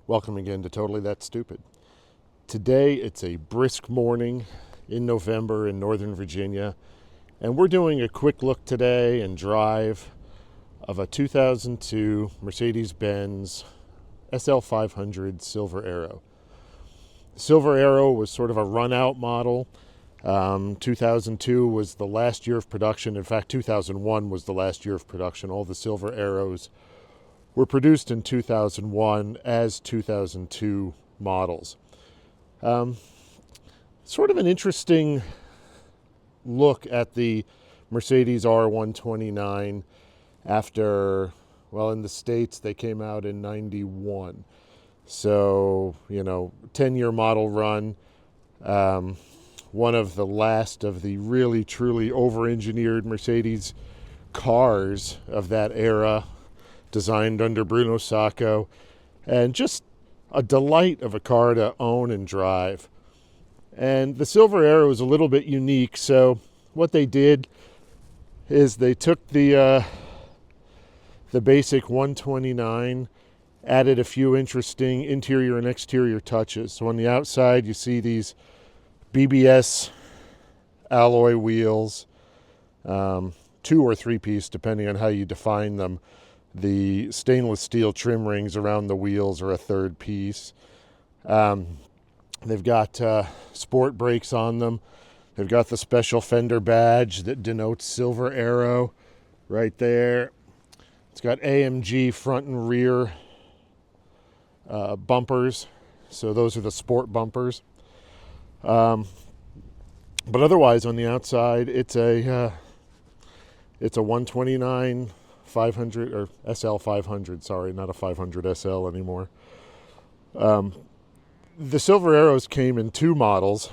Welcome again to Totally That Stupid. Today it's a brisk morning in November in Northern Virginia, and we're doing a quick look today and drive of a 2002 Mercedes-Benz SL500 Silver Arrow. Silver Arrow was sort of a run-out model. 2002 was the last year of production. In fact, 2001 was the last year of production. All the Silver Arrows were produced in 2001 as 2002 models. Sort of an interesting look at the Mercedes R129 after, well, in the States they came out in 91. So, 10-year model run. One of the last of the really, truly over-engineered Mercedes cars of that era, designed under Bruno Sacco, and just a delight of a car to own and drive. And the Silver Arrow is a little bit unique, so what they did is they took the basic 129, added a few interesting interior and exterior touches. So on the outside you see these BBS alloy wheels, 2 or 3 piece depending on how you define them. The stainless steel trim rings around the wheels are a 3rd piece. They've got sport brakes on them. They've got the special fender badge that denotes Silver Arrow right there. It's got AMG front and rear bumpers. So those are the sport bumpers. But otherwise on the outside, it's a 129 500 or SL500, sorry, not a 500 SL anymore. The Silver Arrows came in 2 models,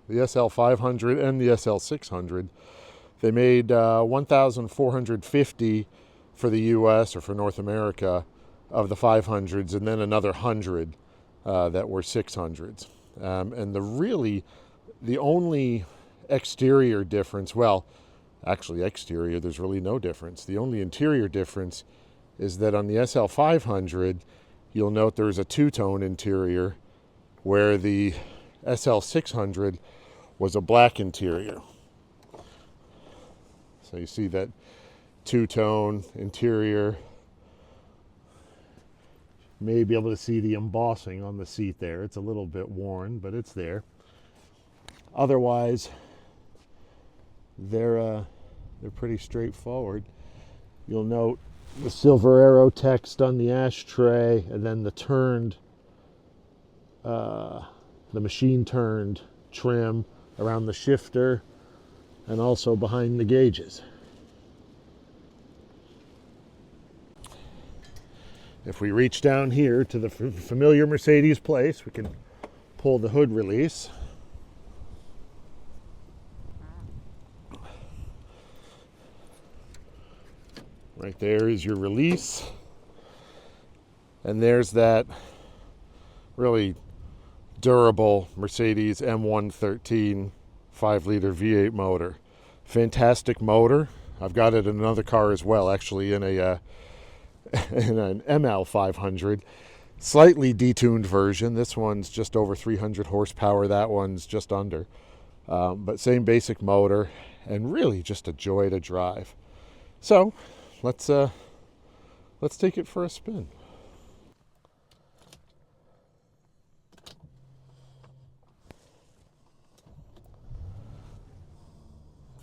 the SL500 and the SL600. They made 1,450 for the US or for North America of the 500s, and then another 100 that were 600s. And the only exterior difference, well, actually exterior, there's really no difference. The only interior difference is that on the SL500, you'll note there's a 2-tone interior, where the SL600 was a black interior. So you see that 2-tone interior. You may be able to see the embossing on the seat there. It's a little bit worn, but it's there. Otherwise, they're pretty straightforward. You'll note the Silver Arrow text on the ashtray, and then the machine turned trim around the shifter and also behind the gauges. If we reach down here to the familiar Mercedes place, we can pull the hood release. Right there is your release. And there's that really durable Mercedes M113 5-liter V8 motor. Fantastic motor. I've got it in another car as well, actually in an ML500. Slightly detuned version. This one's just over 300 horsepower. That one's just under. But same basic motor, and really just a joy to drive. So, let's take it for a spin.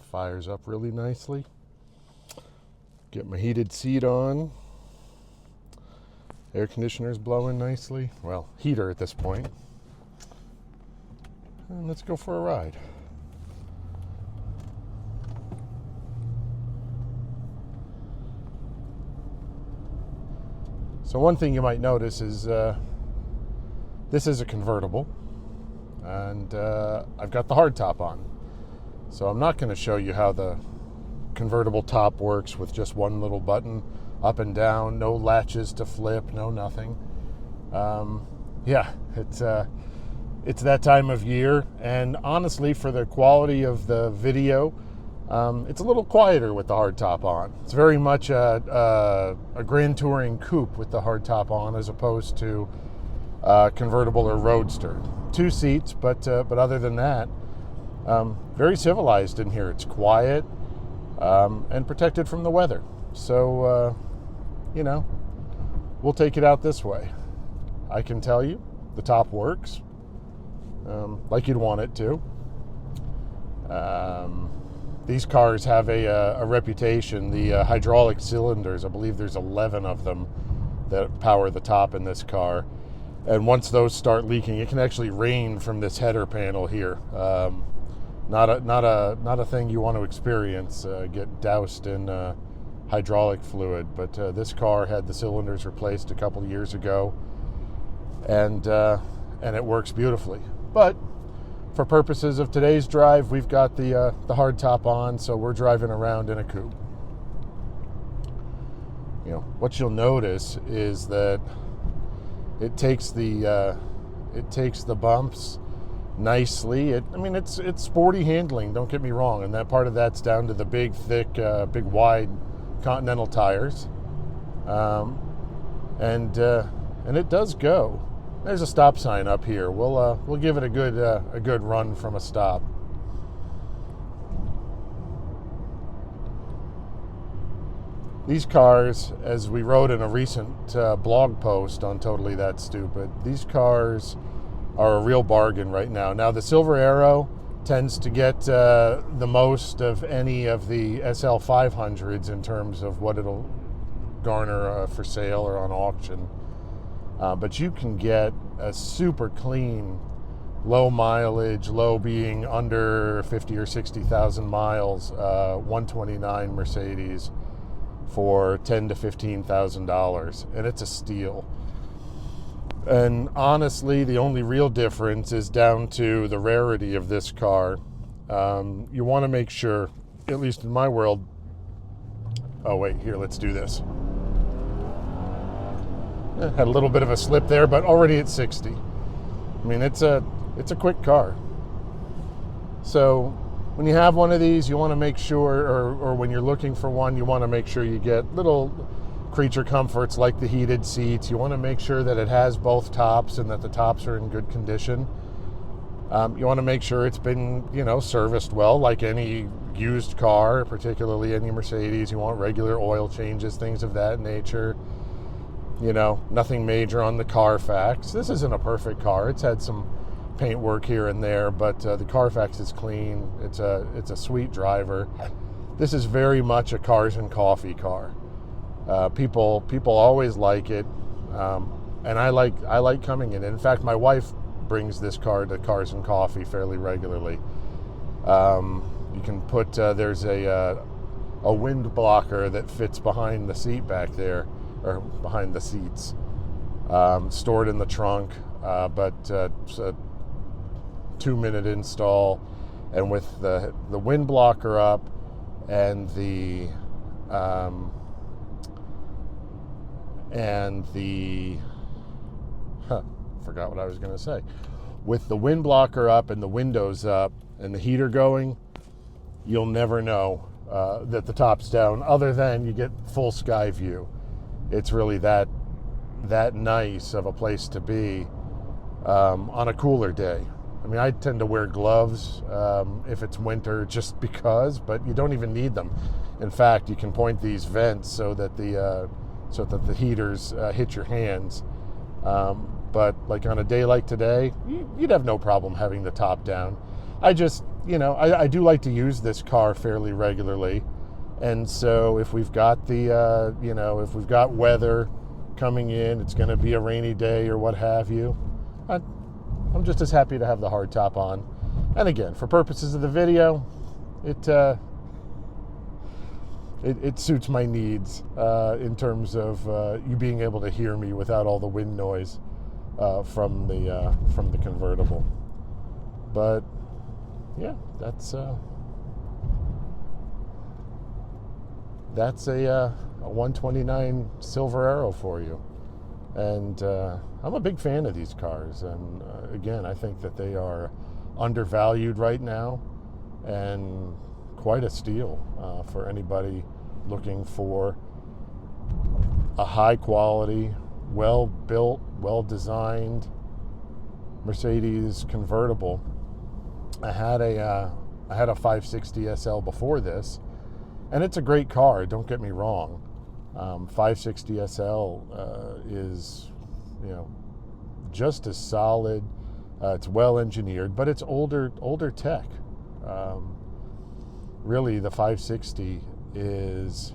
Fires up really nicely. Get my heated seat on. Air conditioner's blowing nicely. Well, heater at this point. And let's go for a ride. So one thing you might notice is this is a convertible, and I've got the hardtop on. So I'm not going to show you how the convertible top works with just one little button up and down, no latches to flip, no nothing. It's that time of year, and honestly, for the quality of the video, It's a little quieter with the hardtop on. It's very much a Grand Touring coupe with the hardtop on, as opposed to convertible or roadster. 2 seats, but other than that, very civilized in here. It's quiet and protected from the weather. So, we'll take it out this way. I can tell you, the top works like you'd want it to. These cars have a reputation. The hydraulic cylinders, I believe there's 11 of them that power the top in this car. And once those start leaking, it can actually rain from this header panel here. Not a thing you want to experience, get doused in hydraulic fluid. But this car had the cylinders replaced a couple of years ago, and it works beautifully. But for purposes of today's drive, we've got the hard top on, so we're driving around in a coupe. What you'll notice is that it takes the bumps nicely. It's sporty handling. Don't get me wrong, and that part of that's down to the big, thick, big, wide Continental tires, and it does go. There's a stop sign up here. We'll give it a good run from a stop. These cars, as we wrote in a recent blog post on Totally That Stupid, these cars are a real bargain right now. Now, the Silver Arrow tends to get the most of any of the SL500s in terms of what it'll garner for sale or on auction. But you can get a super clean, low mileage, low being under 50 or 60,000 miles, 129 Mercedes for $10,000 to $15,000, and it's a steal. And honestly, the only real difference is down to the rarity of this car. You want to make sure, at least in my world. Oh wait, here, let's do this. Had a little bit of a slip there, but already at 60. It's a quick car. So when you have one of these, you want to make sure, or when you're looking for one, you want to make sure you get little creature comforts like the heated seats. You want to make sure that it has both tops and that the tops are in good condition. You want to make sure it's been, serviced well, like any used car, particularly any Mercedes. You want regular oil changes, things of that nature. Nothing major on the Carfax. This isn't a perfect car. It's had some paint work here and there, but the Carfax is clean. It's a sweet driver. This is very much a cars and coffee car. People always like it, and I like coming in. In fact, my wife brings this car to Cars and Coffee fairly regularly. You can put there's a wind blocker that fits behind the seat back there, or behind the seats, stored in the trunk, but it's a 2-minute install, and with the wind blocker up and the forgot what I was going to say. With the wind blocker up and the windows up and the heater going, you'll never know that the top's down, other than you get full sky view. It's really that nice of a place to be on a cooler day. I tend to wear gloves if it's winter just because, but you don't even need them. In fact, you can point these vents so that the heaters hit your hands. But like on a day like today, you'd have no problem having the top down. I just, I do like to use this car fairly regularly. And so if we've got if we've got weather coming in, it's going to be a rainy day or what have you, I'm just as happy to have the hard top on. And again, for purposes of the video, it suits my needs in terms of you being able to hear me without all the wind noise from the convertible. But yeah, that's a 129 Silver Arrow for you. And I'm a big fan of these cars, and again, I think that they are undervalued right now and quite a steal for anybody looking for a high quality, well built, well designed, Mercedes convertible. I had a 560 SL before this, and it's a great car. Don't get me wrong. 560 SL is, just as solid. It's well engineered, but it's older tech. Really, the 560 is,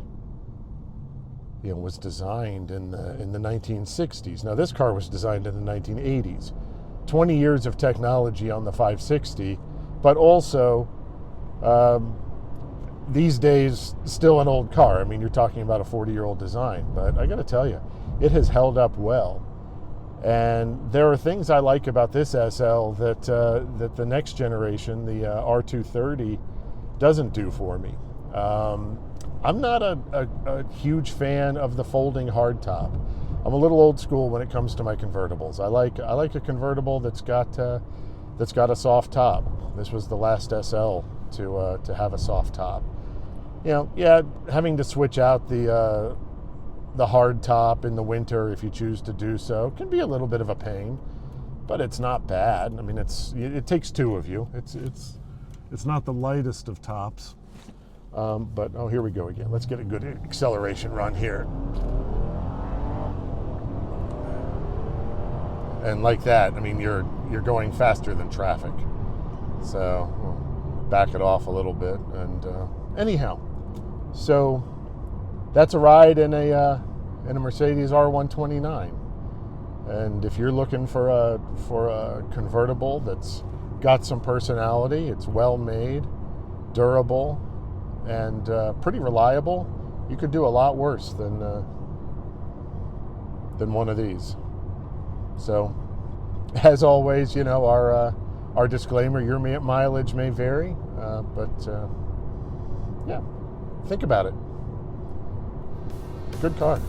was designed in the 1960s. Now, this car was designed in the 1980s. 20 years of technology on the 560, but also these days still an old car. I mean, you're talking about a 40-year-old design, but I got to tell you, it has held up well. And there are things I like about this SL that the next generation, the R230, doesn't do for me. I'm not a huge fan of the folding hardtop. I'm a little old school when it comes to my convertibles. I like a convertible that's got a soft top. This was the last SL to have a soft top. Having to switch out the hard top in the winter if you choose to do so can be a little bit of a pain, but it's not bad. I mean, it takes two of you. It's not the lightest of tops, but here we go again. Let's get a good acceleration run here, and like that, I mean, you're going faster than traffic. So we'll back it off a little bit, and anyhow, so. That's a ride in a Mercedes R129, and if you're looking for a convertible that's got some personality, it's well made, durable, and pretty reliable, you could do a lot worse than one of these. So, as always, our disclaimer: your mileage may vary, but think about it. Good car.